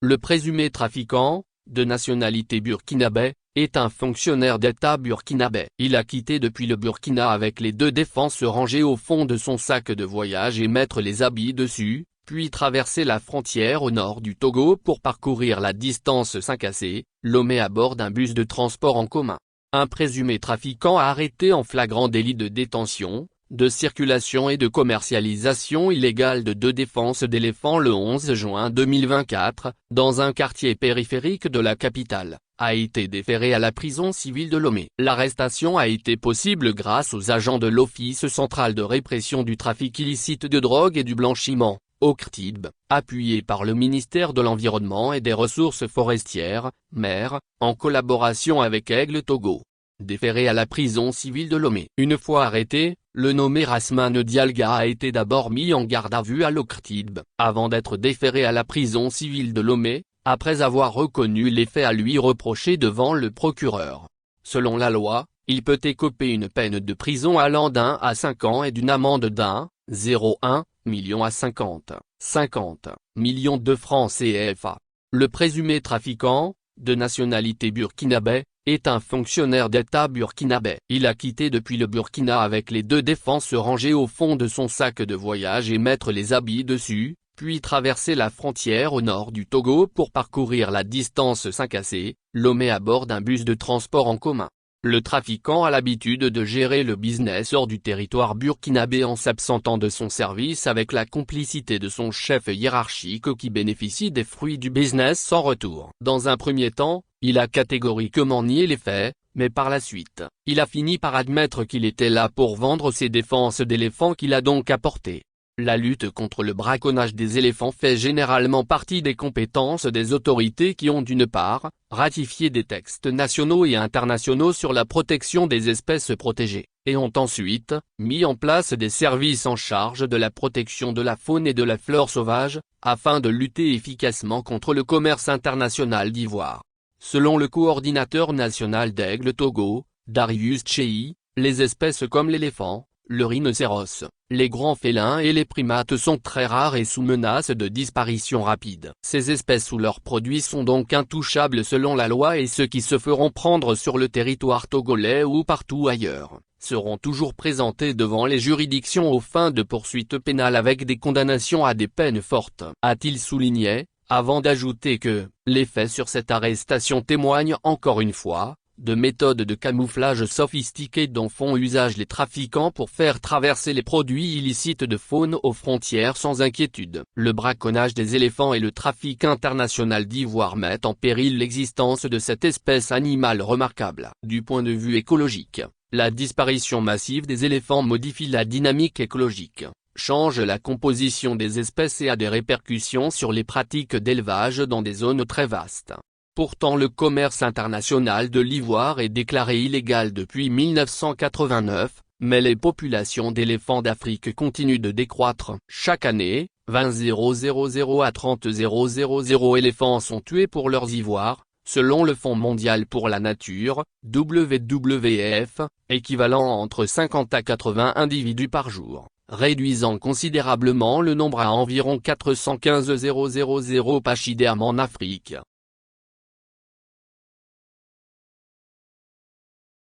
Le présumé trafiquant, de nationalité burkinabé, est un fonctionnaire d'État burkinabé. Il a quitté depuis le Burkina avec les deux défenses rangées au fond de son sac de voyage et mettre les habits dessus, puis traverser la frontière au nord du Togo pour parcourir la distance 5 AC, Lomé à bord d'un bus de transport en commun. Un présumé trafiquant arrêté en flagrant délit de détention, de circulation et de commercialisation illégale de deux défenses d'éléphants le 11 juin 2024, dans un quartier périphérique de la capitale, a été déféré à la prison civile de Lomé. L'arrestation a été possible grâce aux agents de l'Office central de répression du trafic illicite de drogue et du blanchiment, OCRTIB, appuyé par le ministère de l'Environnement et des Ressources forestières, MER, en collaboration avec Aigle Togo. Déféré à la prison civile de Lomé. Une fois arrêté, le nommé Rasmane Dialga a été d'abord mis en garde à vue à l'OCRTIB, avant d'être déféré à la prison civile de Lomé, après avoir reconnu les faits à lui reprochés devant le procureur. Selon la loi, il peut écoper une peine de prison allant d'1 à 5 ans et d'une amende d'1,1 million à 50 millions de francs CFA. Le présumé trafiquant, de nationalité burkinabé, est un fonctionnaire d'État burkinabé. Il a quitté depuis le Burkina avec les deux défenses rangées au fond de son sac de voyage et mettre les habits dessus, puis traverser la frontière au nord du Togo pour parcourir la distance 5 AC, Lomé à bord d'un bus de transport en commun. Le trafiquant a l'habitude de gérer le business hors du territoire burkinabé en s'absentant de son service avec la complicité de son chef hiérarchique qui bénéficie des fruits du business sans retour. Dans un premier temps, il a catégoriquement nié les faits, mais par la suite, il a fini par admettre qu'il était là pour vendre ses défenses d'éléphants qu'il a donc apportées. La lutte contre le braconnage des éléphants fait généralement partie des compétences des autorités qui ont d'une part, ratifié des textes nationaux et internationaux sur la protection des espèces protégées, et ont ensuite, mis en place des services en charge de la protection de la faune et de la flore sauvage, afin de lutter efficacement contre le commerce international d'ivoire. Selon le coordinateur national d'Aigle Togo, Darius Tchéi, les espèces comme l'éléphant, le rhinocéros, les grands félins et les primates sont très rares et sous menace de disparition rapide. Ces espèces ou leurs produits sont donc intouchables selon la loi et ceux qui se feront prendre sur le territoire togolais ou partout ailleurs, seront toujours présentés devant les juridictions aux fins de poursuites pénales avec des condamnations à des peines fortes, a-t-il souligné, avant d'ajouter que, les faits sur cette arrestation témoignent encore une fois, de méthodes de camouflage sophistiquées dont font usage les trafiquants pour faire traverser les produits illicites de faune aux frontières sans inquiétude. Le braconnage des éléphants et le trafic international d'ivoire mettent en péril l'existence de cette espèce animale remarquable. Du point de vue écologique, la disparition massive des éléphants modifie la dynamique écologique, change la composition des espèces et a des répercussions sur les pratiques d'élevage dans des zones très vastes. Pourtant le commerce international de l'ivoire est déclaré illégal depuis 1989, mais les populations d'éléphants d'Afrique continuent de décroître. Chaque année, 20 000 à 30 000 éléphants sont tués pour leurs ivoires, selon le Fonds mondial pour la nature, WWF, équivalent entre 50 à 80 individus par jour, réduisant considérablement le nombre à environ 415 000 pachydermes en Afrique.